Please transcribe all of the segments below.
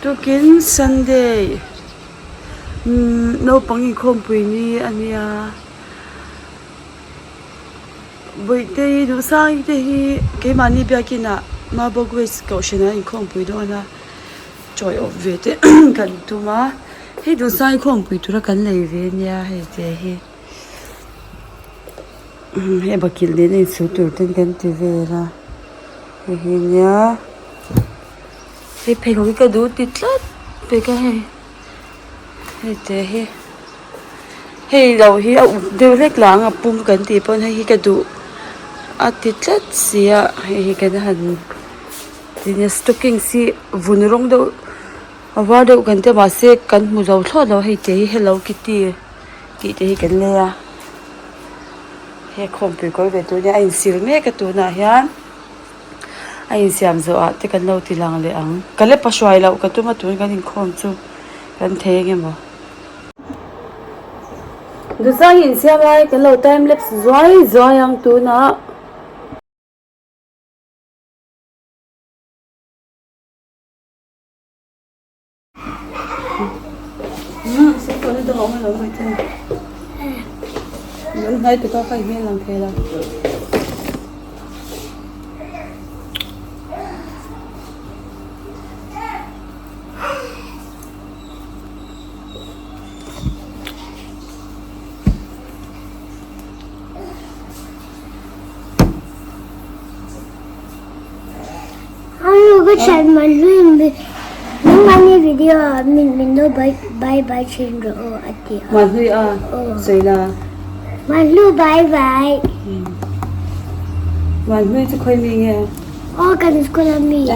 Tokin Sunday. No pangi kompui ni ania. Boite du sang te hi ke mani bia kina ma bogwes ko shina in kompui do na. Joy of vete kan tuma. Hi du sang kompui tu ra kan lei ve nia he te hi. He bakil de ni su tu ten kan te ve la. He nia. He pe ko ka du ti tlat pe ka he. He te he. He đâu hi đều lek lang a pum kan ti pon he ka du. A ti tlat sia he kan han. Tin stocking si vunrong do. Awa do kan te ma se kan mu zo thlo lo he te hi hello kitty. Ki te hi kan le ya. He khompi ko ve tu nya in sil me ka tu na hian. Ai siam zo a te kan lo ti lang le ang. Kale pa shwai lo ka tu ma tu kan in khom chu. Kan the nge mo. Du sang in siam lai kan lo time lapse zoi ang tu na. Se ko ni do ma lo mai te. Mun hai tu ka khai me lang the la. Chắc mà luôn những anh video mình đâu bye trên rồi ở tiệm Ma hui a. Sei la. mà luôn bye Ma hui chu khoi mi nge. cái của mình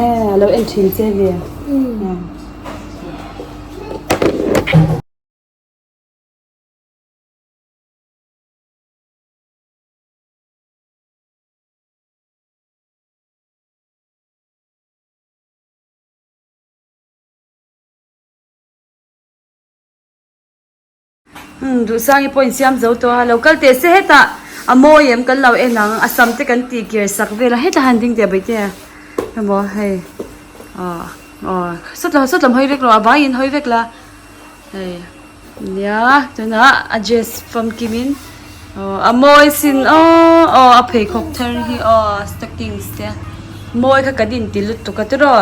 Lo en chin che ve. Du sang i point siam zo to local te se heta amo yem kan lo enang asam te kan ti gear sak vela heta handing te bai te amo hey sat lam hoi vek lo ba in hoi vek la hey ya tuna adjust from kimin amo sin a phei khok thar hi stockings te moi kha kadin tilut to ka tro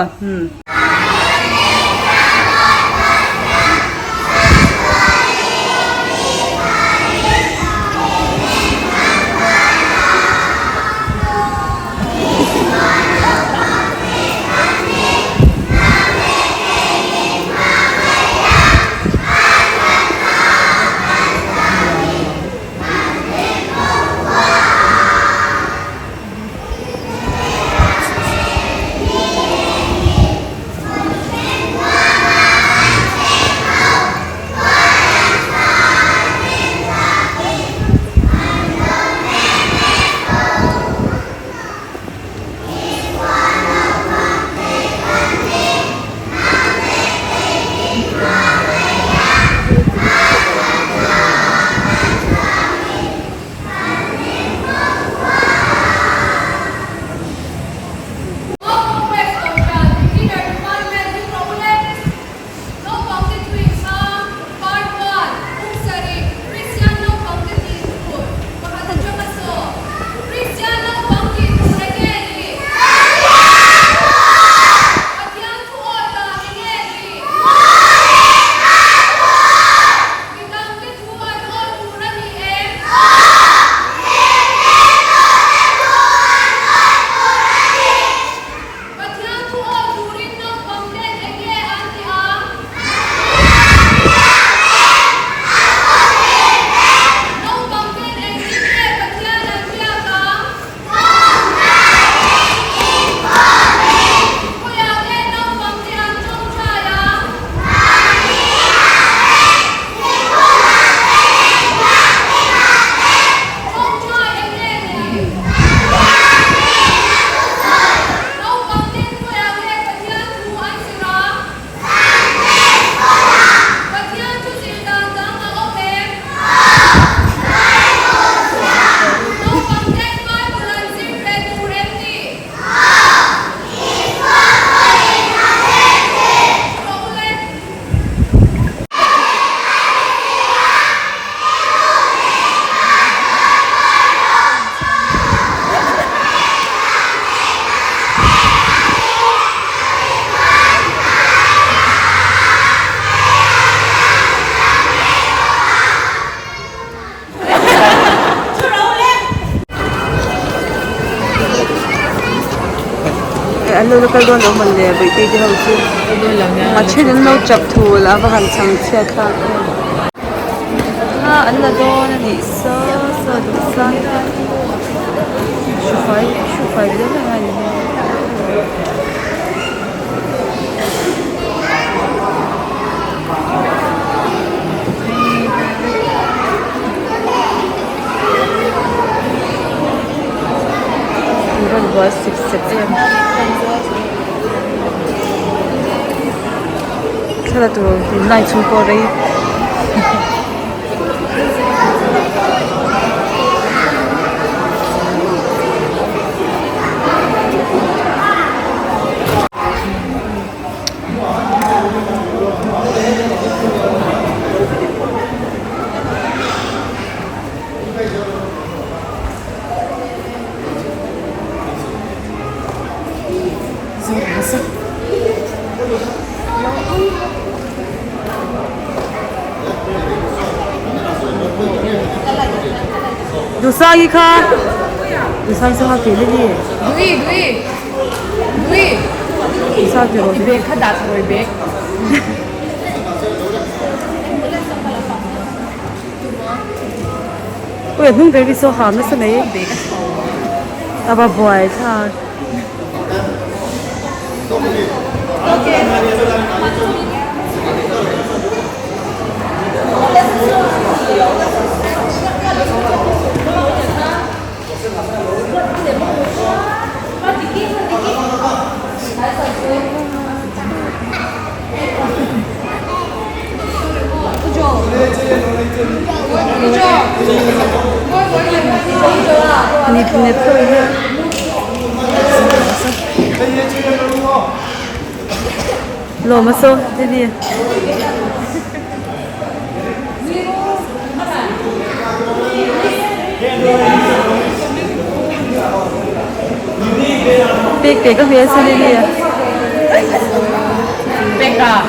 anh lâu cái luôn đâu mình để bị tê đi không chứ mà chơi đến lâu chập thù là và hành chẳng chia khác anh là đó là đi sơ sơ đi sang chú phải biết là ngay 이건 뭐야? 6cm. 살아도 나이 좀 거래. 누사기 카. 누사기 사 빌리니. 누이 누사기 어디? 백 하다 rồi 백 왜 눈 별이 써 하면서 매? 아빠 뭐해 차. 아니 분에 표현해. 너무 써 드디. 백 cái vé xe đi à? 백 à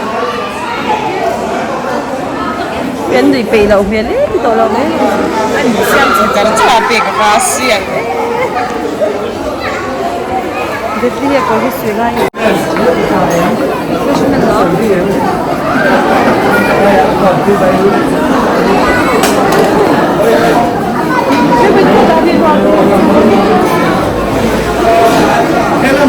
Bên thì bị đầu miền ấy thì tội lòng ấy. anh xem chỉ cần cho 백 và xiên Để đi có cái suy ngay. Cái nó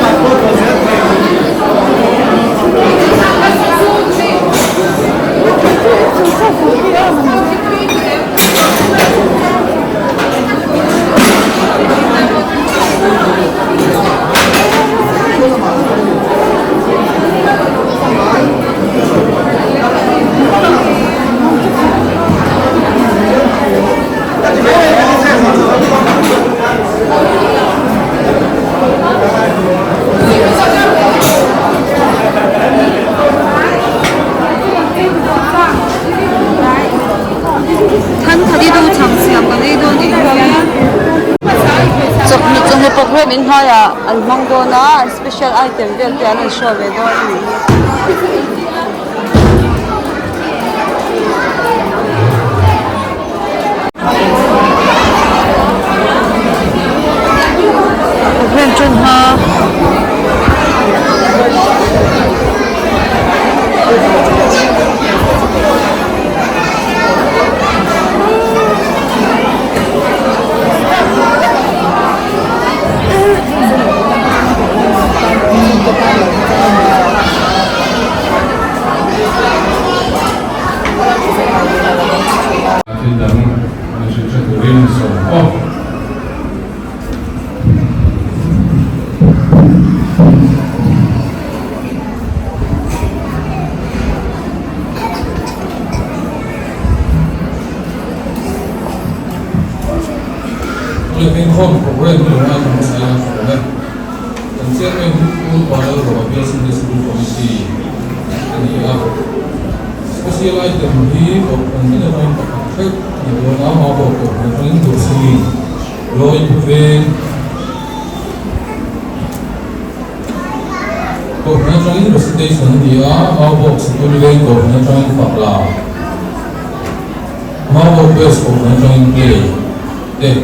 program in haya al mangdo na special item del ke an show ve do ni program chun haเป็นข้อมูลเรื่องที่เราทำงานของเราตั้งแต่เป็นผู้ว่าเราบอกว่าเป็นสิ่งที่สุดของชีวิตอันนี้อ่ะ special item ที่ผมไม่ได้ทำกับใครที่เราเอามาบอกผมเป็นตัวสิ่งโดยเป็นผมนั้นตรงนี้เป็นสเตชันที่เอาบอกสิ่งที่เรื่องผมนั้นตรงนี้ฝักลามาบอกเบสผมนั้นตรงนี้เกย์เด็ก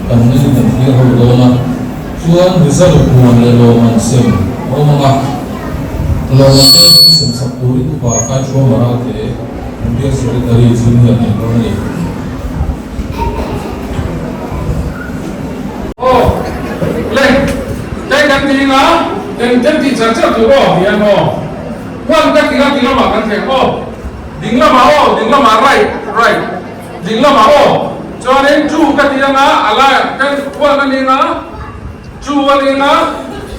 ตอนนี้ผมที่เขาโดนละ chuan result kuan le lo man sem o manga lo te sem sap puri tu pa ka chu mara te dia secretary junior ne lo ni oh le cái kan ti nga den den ti cha cha tu ro hian ho wan ka ti la ma kan the ho ding la ma right ding la ma ho cho nên chu ka ti nga ala kan wan ni nga chu ni nga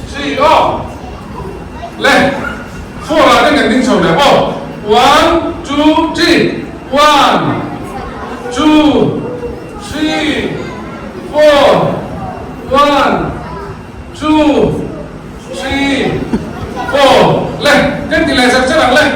si o le four la den ding chau le ho 1 2 3 1 2 3 4 1 2 3 4 lên cái tỷ lệ sắp xếp đặt lên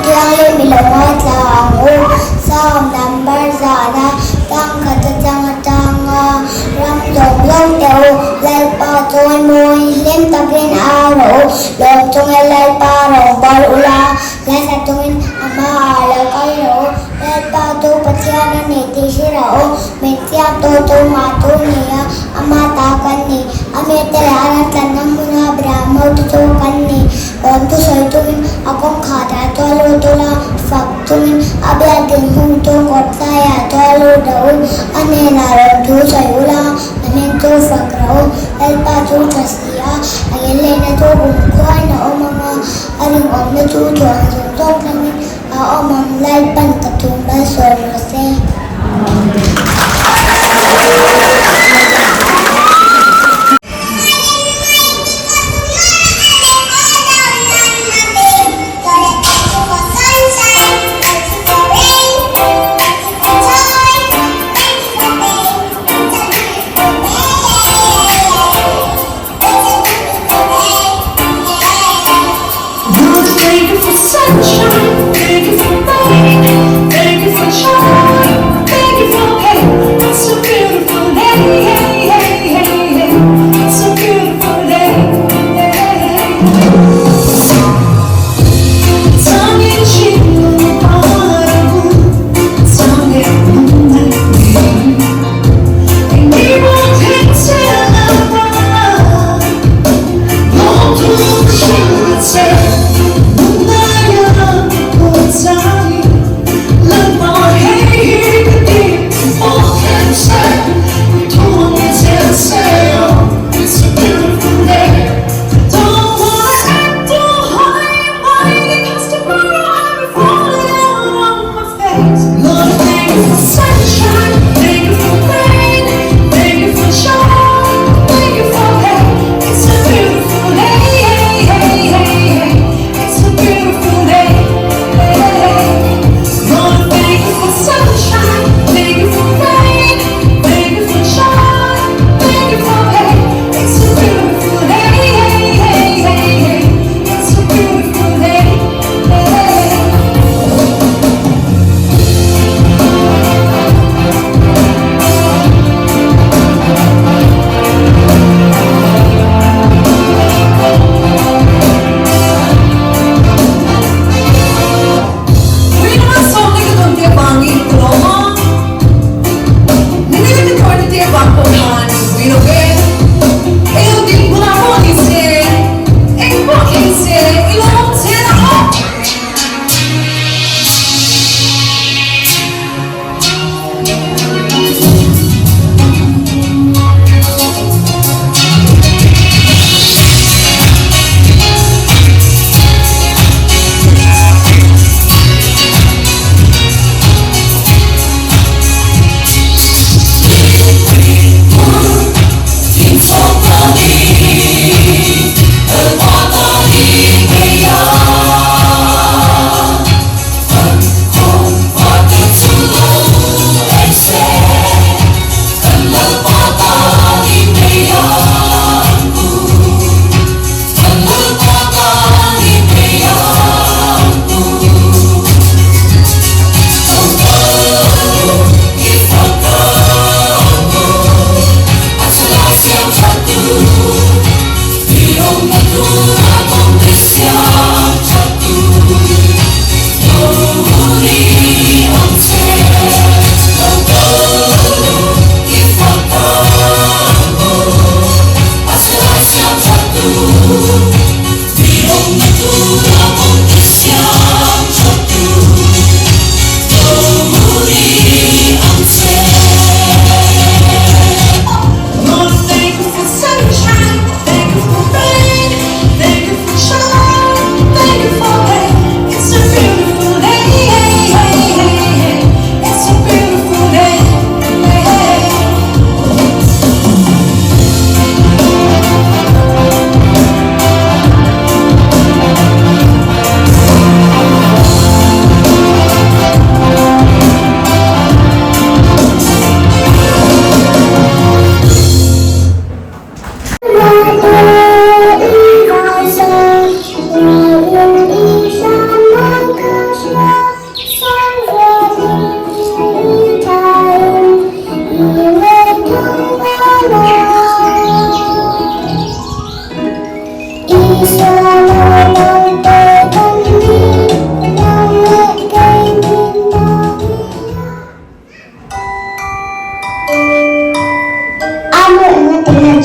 Tiang le milawat la ang sa number zara tang kata tanga ram dong long teo lai pa toy moy lem takin aro lom tung lai pa ro bar ula lai sa tungin ama ala kayo lai pa to patiana ne ti shirao metya to ma to niya ama ta kan ni ame te ara tanam muna brahma to kan ni on to soy tungin akong khada to lo to la fak tungin abya din hung to kot saya to lo daun ane na ron to soy ula ane to fak rao lai pa to trustia agele na to bung kwai na o mga aring om na to tuang so to kami o mang lai pan katung ba so rose Sunshine, thank you for rain, thank you for shine.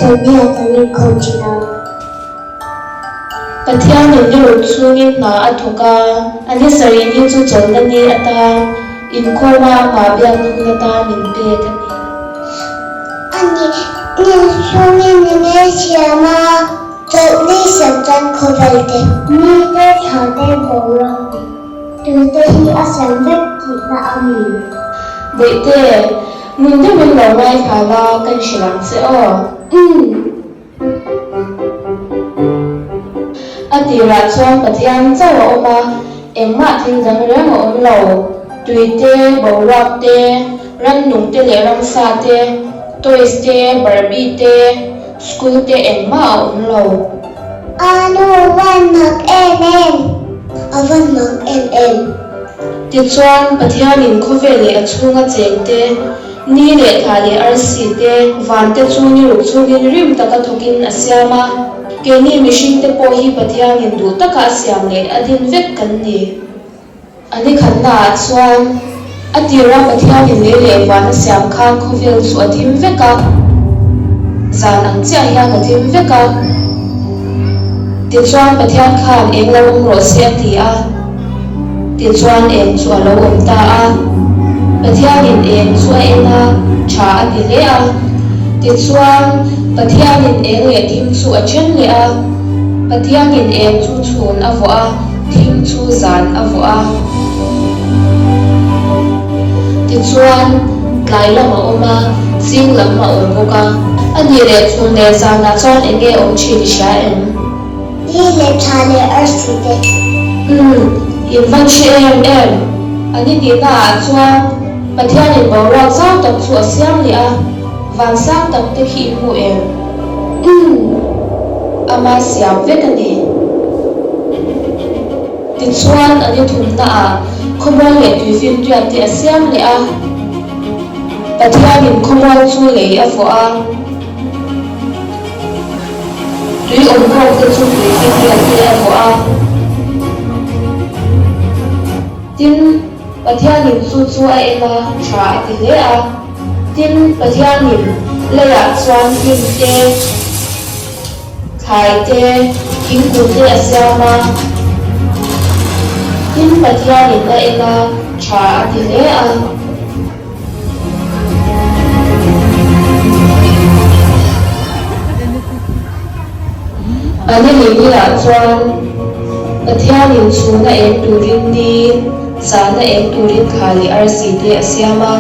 Sonia Tani Coachina. Pathian in Europe sungin na atuka ani sarini chu chonani ata in koma ma biang nata min pe kani Ani Suni Nene Siama Totni Santan Kovalte Nite Hate Bora Tute Hi Asam Vekki Na Ami boite mun de mun lo mai phala kan shilang se o atira chuan pathian chawa oma engma thing jang reng om lo tuite borak te ran nung te le ram sa te toys te barbie te school te engma om lo Anu Van Mak En Avan Mak En ti chuan pathian in khove le achunga cheng te ni le tha le rc te van te chu ni ru chungin rim taka thokin asiama ke ni mihring te pawh hi pathian in du taka siam le adin vek kan ni ani khanna chuan atira pathian in le le van siam khang khovel chu athim veka zan ang chia hian athim veka ti chuan pathian khan englo ro se ti a ti chuan eng chu alo om ta a pathian in eng chu a enga tha a ti le a ti chuan pathian in eng le thim chu a then le a pathian in eng chu chhun a vo a thim chu zan a vo a ti chuan tlai lam a om a sing lam a om bawk a ani le chhun le zan a chuan enge om thi ti hria em Ni Le Thale Arsite in van shi em ani ti na chuan pathian in borak zau tak chu a siam le a van sang tak te hi mu em ama siam vek ani ti chuan ani thum na a khomol le tuifin tuat te a siam le a pathian in khomol chu le a vo a tui om khom te chu tuifin tuat te a vo a tin pathian in chu a enga tha a ti le a tin pathian in leya chuan him te thai te thingkung te a siama tin pathian in a enga tha a ti le a ani himila chuan pathian in chhuna eng turin ni sana eng turin khali rc te asiama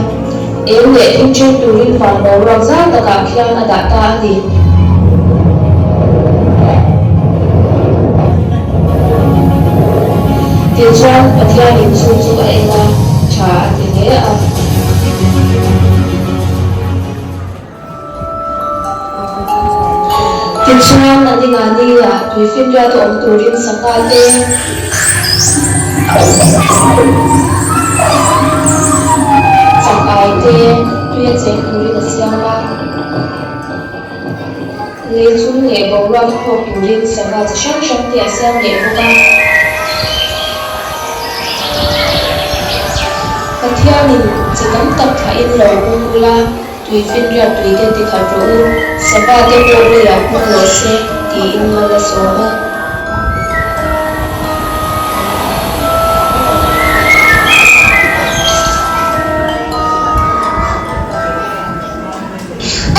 eng le thingchen turin van borak zau taka khian a dah ta ani ti chuan pathian in chu a enga tha a ti le a ti chuan ani nga ni la tuifin ria to om turin sanga te ai te tuya cheng turin a siama le chum le borak ko turin sanga chi shang shang te a siam le boka pathian in chikam tak tha in lo bung ula tuifin ria tuite ti kha ro saba te ko le ya ko lo se ti in mala soma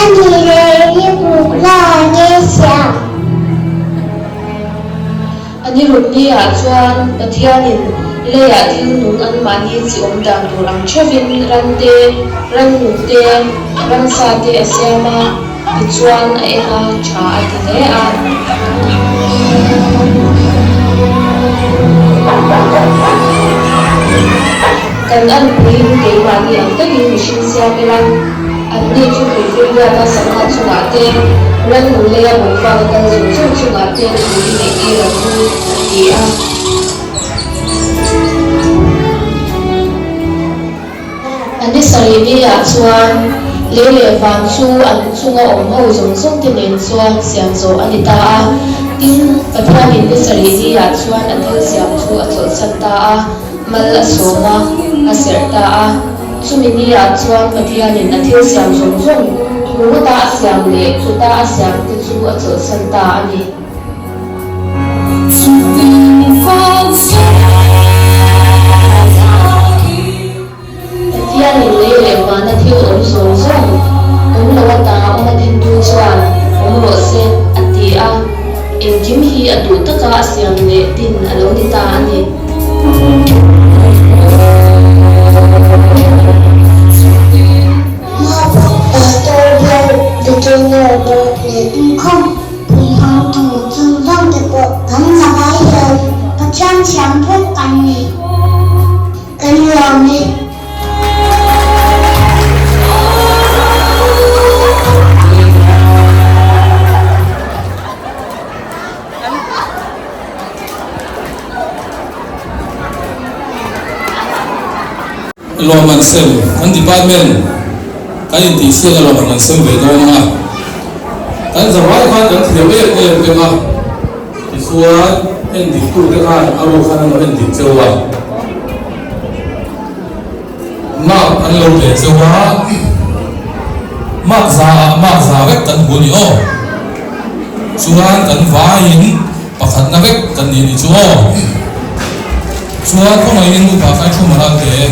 Ani Le Bukla Nge Siam ani rut ni a chuan pathian in leya thil nung an mani chi om dang tur ang thevin ran te ran nu te ran sa te a siama ti chuan a enga tha a ti le a kan an puin te mani ang takin mihring siam elang an ni chu tuifin ria ta sangha chunga te ran nu leya bungfa kan zum chung chunga te tui ne ki ram nu ti a ani sarini a chuan le van chu an chunga om ho zong zong te nen chuan siam zo ani ta a tin pathian in ni sarini a chuan an thil siam chu a chawlh chan ta a mal a sawma a serh ta a chumi ni a chuan pathian in a thil siam zong zong Turuta asyam le tuta asyam te chu acho santa ani Tiyan ni le mana thiu om so zong om lo ta om tin tu chuan om ro se ati a em kim hi atu taka asyam le tin alo ni ta ani không thì họ thủ dừng dông để bộ cấm là bái giờ và trang sáng thuốc cánh này cánh lòng này lo man sem an department cái tí xưa là lo man sem về đâu mà kan zawai khan kan thiau em ma ti suan en di tu te khan aro khan no en di chewa ma an lo le chewa ma za vek kan buni o suan kan vain pakhat na vek kan ni chu o suan ko mai in ba kai chu ma te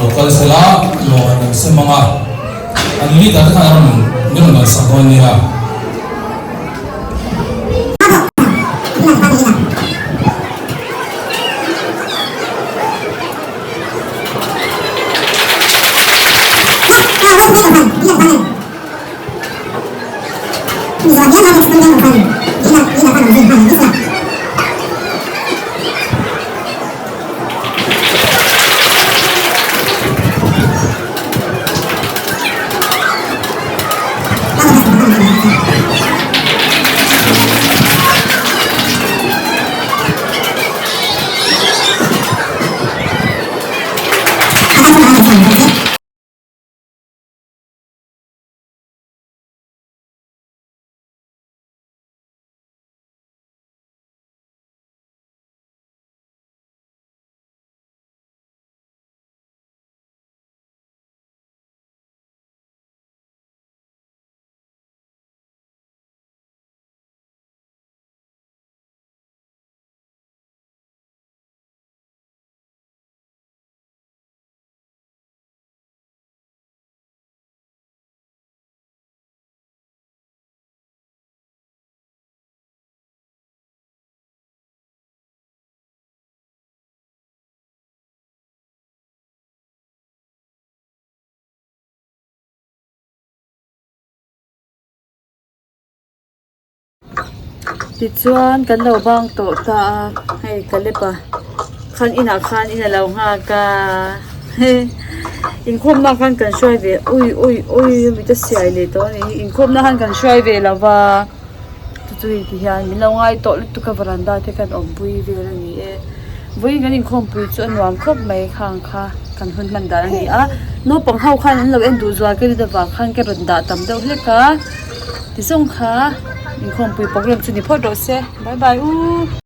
local sela lo an se manga an li ta khan ni no sa ko ni ha ti chuan kan lo bang to ta hei kalepa khan ina lo nga ka he in khom na khan kan shoi ve ui mi ta siai le to ni in khom na khan kan shoi ve lawa tu tu ti hian mi lo ngai to lu tu ka veranda te kan om bui ve la ni e vui gan in khom pui chu nuam khop mai khang kha kan hun man da ni a no pang hau khan an lo en du zwa ke da ba khan ke ron da tam do hle ka ti song kha in khom pui program chu ni photo se bye bye